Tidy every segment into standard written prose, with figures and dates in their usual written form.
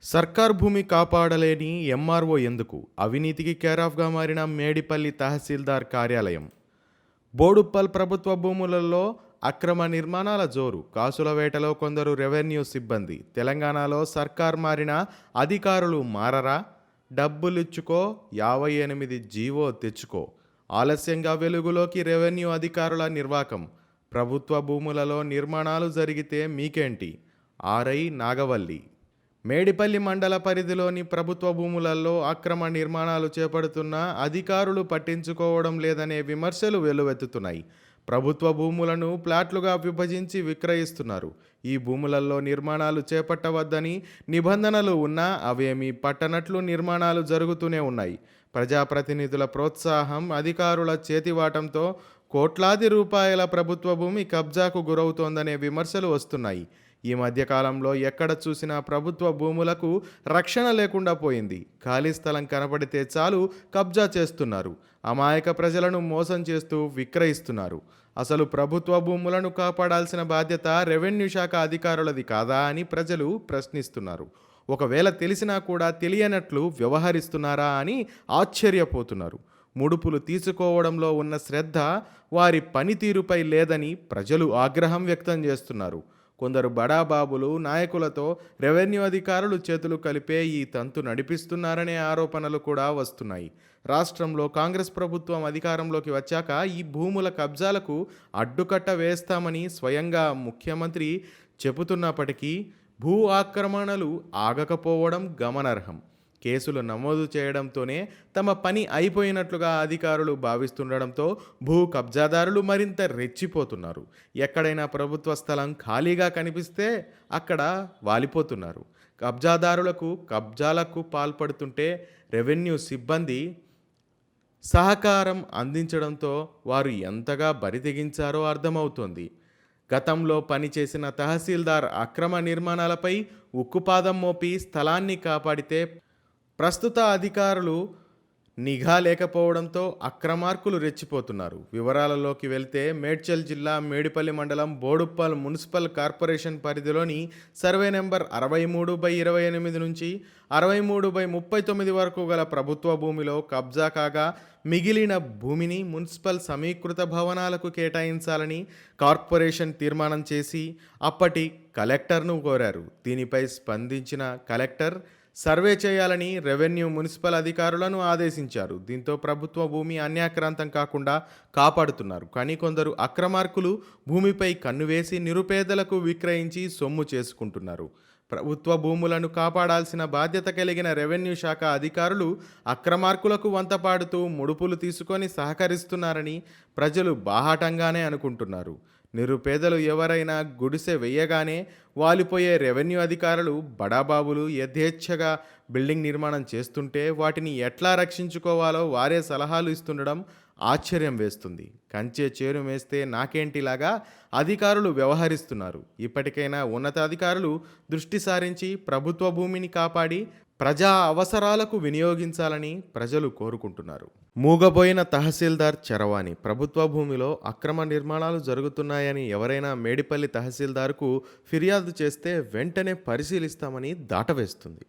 సర్కార్ భూమి కాపాడలేని ఎంఆర్ఓ ఎందుకు? అవినీతికి కేరాఫ్గా మారిన మేడిపల్లి తహసీల్దార్ కార్యాలయం. బోడుప్పల్ ప్రభుత్వ భూములలో అక్రమ నిర్మాణాల జోరు. కాసుల వేటలో కొందరు రెవెన్యూ సిబ్బంది. తెలంగాణలో సర్కార్ మారిన అధికారులు మారరా? డబ్బులిచ్చుకో, 58 జీవో తెచ్చుకో. ఆలస్యంగా వెలుగులోకి రెవెన్యూ అధికారుల నిర్వాకం. ప్రభుత్వ భూములలో నిర్మాణాలు జరిగితే మీకేంటి? ఆర్ఐ నాగవల్లి. మేడిపల్లి మండల పరిధిలోని ప్రభుత్వ భూములలో అక్రమ నిర్మాణాలు చేపడుతున్న అధికారులు పట్టించుకోవడం లేదనే విమర్శలు వెల్లువెత్తుతున్నాయి. ప్రభుత్వ భూములను ప్లాట్లుగా విభజించి విక్రయిస్తున్నారు. ఈ భూములలో నిర్మాణాలు చేపట్టవద్దని నిబంధనలు ఉన్నా అవేమీ పట్టనట్లు నిర్మాణాలు జరుగుతూనే ఉన్నాయి. ప్రజాప్రతినిధుల ప్రోత్సాహం, అధికారుల చేతివాటంతో కోట్లాది రూపాయల ప్రభుత్వ భూమి కబ్జాకు గురవుతోందనే విమర్శలు వస్తున్నాయి. ఈ మధ్యకాలంలో ఎక్కడ చూసినా ప్రభుత్వ భూములకు రక్షణ లేకుండా పోయింది. ఖాళీ స్థలం కనపడితే చాలు కబ్జా చేస్తున్నారు. అమాయక ప్రజలను మోసం చేస్తూ విక్రయిస్తున్నారు. అసలు ప్రభుత్వ భూములను కాపాడాల్సిన బాధ్యత రెవెన్యూ శాఖ అధికారులది కాదా అని ప్రజలు ప్రశ్నిస్తున్నారు. ఒకవేళ తెలిసినా కూడా తెలియనట్లు వ్యవహరిస్తున్నారా అని ఆశ్చర్యపోతున్నారు. ముడుపులు తీసుకోవడంలో ఉన్న శ్రద్ధ వారి పనితీరుపై లేదని ప్రజలు ఆగ్రహం వ్యక్తం చేస్తున్నారు. కొందరు బడాబాబులు, నాయకులతో రెవెన్యూ అధికారులు చేతులు కలిపే ఈ తంతు నడిపిస్తున్నారనే ఆరోపణలు కూడా వస్తున్నాయి. రాష్ట్రంలో కాంగ్రెస్ ప్రభుత్వం అధికారంలోకి వచ్చాక ఈ భూముల కబ్జాలకు అడ్డుకట్ట వేస్తామని స్వయంగా ముఖ్యమంత్రి చెబుతున్నప్పటికీ భూ ఆక్రమణలు ఆగకపోవడం గమనార్హం. కేసులు నమోదు చేయడంతోనే తమ పని అయిపోయినట్లుగా అధికారులు భావిస్తుండడంతో భూ కబ్జాదారులు మరింత రెచ్చిపోతున్నారు. ఎక్కడైనా ప్రభుత్వ స్థలం ఖాళీగా కనిపిస్తే అక్కడ వాలిపోతున్నారు. కబ్జాదారులకు కబ్జాలకు పాల్పడుతుంటే రెవెన్యూ సిబ్బంది సహకారం అందించడంతో వారు ఎంతగా బరితెగించారో అర్థమవుతోంది. గతంలో పనిచేసిన తహసీల్దార్ అక్రమ నిర్మాణాలపై ఉక్కుపాదం మోపి స్థలాన్ని కాపాడితే ప్రస్తుత అధికారులు నిఘా లేకపోవడంతో అక్రమార్కులు రెచ్చిపోతున్నారు. వివరాలలోకి వెళ్తే మేడ్చల్ జిల్లా మేడిపల్లి మండలం బోడుప్పల్ మున్సిపల్ కార్పొరేషన్ పరిధిలోని సర్వే నెంబర్ 63/28 నుంచి 63/39 వరకు గల ప్రభుత్వ భూమిలో కబ్జా కాగా మిగిలిన భూమిని మున్సిపల్ సమీకృత భవనాలకు కేటాయించాలని కార్పొరేషన్ తీర్మానం చేసి అప్పటి కలెక్టర్ను కోరారు. దీనిపై స్పందించిన కలెక్టర్ సర్వే చేయాలని రెవెన్యూ మున్సిపల్ అధికారులను ఆదేశించారు. దీంతో ప్రభుత్వ భూమి అన్యాక్రాంతం కాకుండా కాపాడుతున్నారు. కానీ కొందరు అక్రమార్కులు భూమిపై కన్నువేసి నిరుపేదలకు విక్రయించి సొమ్ము చేసుకుంటున్నారు. ప్రభుత్వ భూములను కాపాడాల్సిన బాధ్యత కలిగిన రెవెన్యూ శాఖ అధికారులు అక్రమార్కులకు వంతపాడుతూ ముడుపులు తీసుకొని సహకరిస్తున్నారని ప్రజలు బాహాటంగానే అనుకుంటున్నారు. నిరుపేదలు ఎవరైనా గుడిసె వెయ్యగానే వాలిపోయే రెవెన్యూ అధికారులు, బడాబాబులు యథేచ్ఛగా బిల్డింగ్ నిర్మాణం చేస్తుంటే వాటిని ఎట్లా రక్షించుకోవాలో వారే సలహాలు ఇస్తుండడం ఆశ్చర్యం వేస్తుంది. కంచె చేరు మేస్తే నాకేంటిలాగా అధికారులు వ్యవహరిస్తున్నారు. ఇప్పటికైనా ఉన్నతాధికారులు దృష్టి సారించి ప్రభుత్వ భూమిని కాపాడి ప్రజా అవసరాలకు వినియోగించాలని ప్రజలు కోరుకుంటున్నారు. మూగబోయిన తహసీల్దార్ చరవాణి. ప్రభుత్వ భూమిలో అక్రమ నిర్మాణాలు జరుగుతున్నాయని ఎవరైనా మేడిపల్లి తహసీల్దార్కు ఫిర్యాదు చేస్తే వెంటనే పరిశీలిస్తామని దాటవేస్తుంది.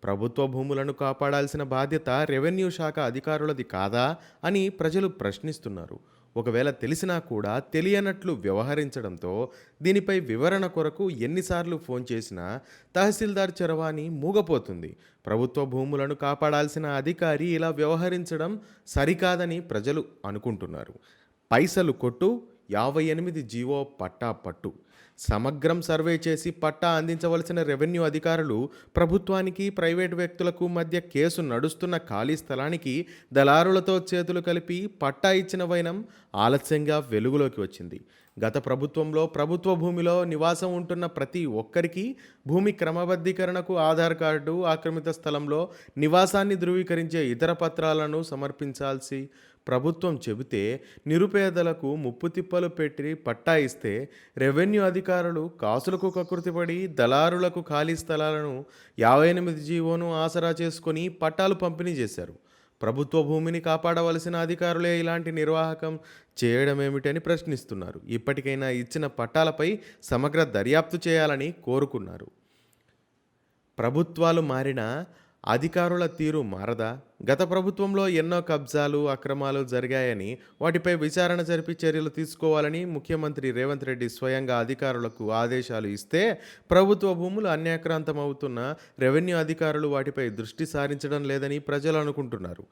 ప్రభుత్వ భూములను కాపాడాల్సిన బాధ్యత రెవెన్యూ శాఖ అధికారులది కాదా అని ప్రజలు ప్రశ్నిస్తున్నారు. ఒకవేళ తెలిసినా కూడా తెలియనట్లు వ్యవహరించడంతో దీనిపై వివరణ కొరకు ఎన్నిసార్లు ఫోన్ చేసినా తహసీల్దార్ చరవాణి మూగపోతుంది. ప్రభుత్వ భూములను కాపాడాల్సిన అధికారి ఇలా వ్యవహరించడం సరికాదని ప్రజలు అనుకుంటున్నారు. పైసలు కొట్టు, 58 జీవో పట్టా పట్టు. సమగ్రం సర్వే చేసి పట్టా అందించవలసిన రెవెన్యూ అధికారులు ప్రభుత్వానికి, ప్రైవేటు వ్యక్తులకు మధ్య కేసు నడుస్తున్న ఖాళీ స్థలానికి దళారులతో చేతులు కలిపి పట్టా ఇచ్చిన వైనం ఆలస్యంగా వెలుగులోకి వచ్చింది. గత ప్రభుత్వంలో ప్రభుత్వ భూమిలో నివాసం ఉంటున్న ప్రతి ఒక్కరికి భూమి క్రమబద్ధీకరణకు ఆధార్ కార్డు, ఆక్రమిత స్థలంలో నివాసాన్ని ధృవీకరించే ఇతర పత్రాలను సమర్పించాల్సి ప్రభుత్వం చెబితే నిరుపేదలకు ముప్పు తిప్పలు పెట్టి పట్టా ఇస్తే రెవెన్యూ అధికారులు కాసులకు కకృతిపడి దళారులకు ఖాళీ స్థలాలను 58 జీవోను ఆసరా చేసుకొని పట్టాలు పంపిణీ చేశారు. ప్రభుత్వ భూమిని కాపాడవలసిన అధికారులే ఇలాంటి నిర్వాహకం చేయడమేమిటని ప్రశ్నిస్తున్నారు. ఇప్పటికైనా ఇచ్చిన పట్టాలపై సమగ్ర దర్యాప్తు చేయాలని కోరుకున్నారు. ప్రభుత్వాలు మారినా అధికారుల తీరు మారదా? గత ప్రభుత్వంలో ఎన్నో కబ్జాలు, అక్రమాలు జరిగాయని, వాటిపై విచారణ జరిపి చర్యలు తీసుకోవాలని ముఖ్యమంత్రి రేవంత్ రెడ్డి స్వయంగా అధికారులకు ఆదేశాలు ఇస్తే, ప్రభుత్వ భూములు అన్యాక్రాంతమవుతున్న రెవెన్యూ అధికారులు వాటిపై దృష్టి సారించడం లేదని ప్రజలు అనుకుంటున్నారు.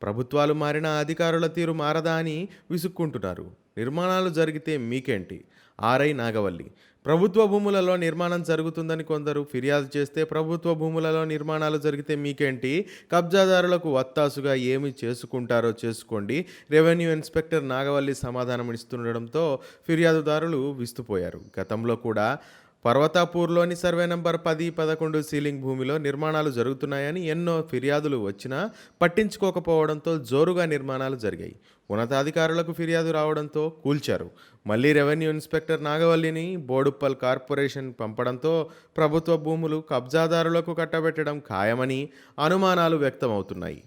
ప్రభుత్వాలు మారినా అధికారుల తీరు మారదా అని విసుక్కుంటున్నారు. నిర్మాణాలు జరిగితే మీకేంటి? ఆర్ఐ నాగవల్లి. ప్రభుత్వ భూములలో నిర్మాణం జరుగుతుందని కొందరు ఫిర్యాదు చేస్తే, ప్రభుత్వ భూములలో నిర్మాణాలు జరిగితే మీకేంటి? కబ్జాదారులకు వత్తాసుగా ఏమి చేసుకుంటారో చేసుకోండి. రెవెన్యూ ఇన్స్పెక్టర్ నాగవల్లి సమాధానం ఇస్తుండడంతో ఫిర్యాదుదారులు విస్తుపోయారు. గతంలో కూడా పర్వతాపూర్లోని సర్వే నంబర్ 10, 11 సీలింగ్ భూమిలో నిర్మాణాలు జరుగుతున్నాయని ఎన్నో ఫిర్యాదులు వచ్చినా పట్టించుకోకపోవడంతో జోరుగా నిర్మాణాలు జరిగాయి. ఉన్నతాధికారులకు ఫిర్యాదు రావడంతో కూల్చారు. మళ్ళీ రెవెన్యూ ఇన్స్పెక్టర్ నాగవల్లిని బోడుప్పల్ కార్పొరేషన్ పంపడంతో ప్రభుత్వ భూములు కబ్జాదారులకు కట్టబెట్టడం ఖాయమని అనుమానాలు వ్యక్తమవుతున్నాయి.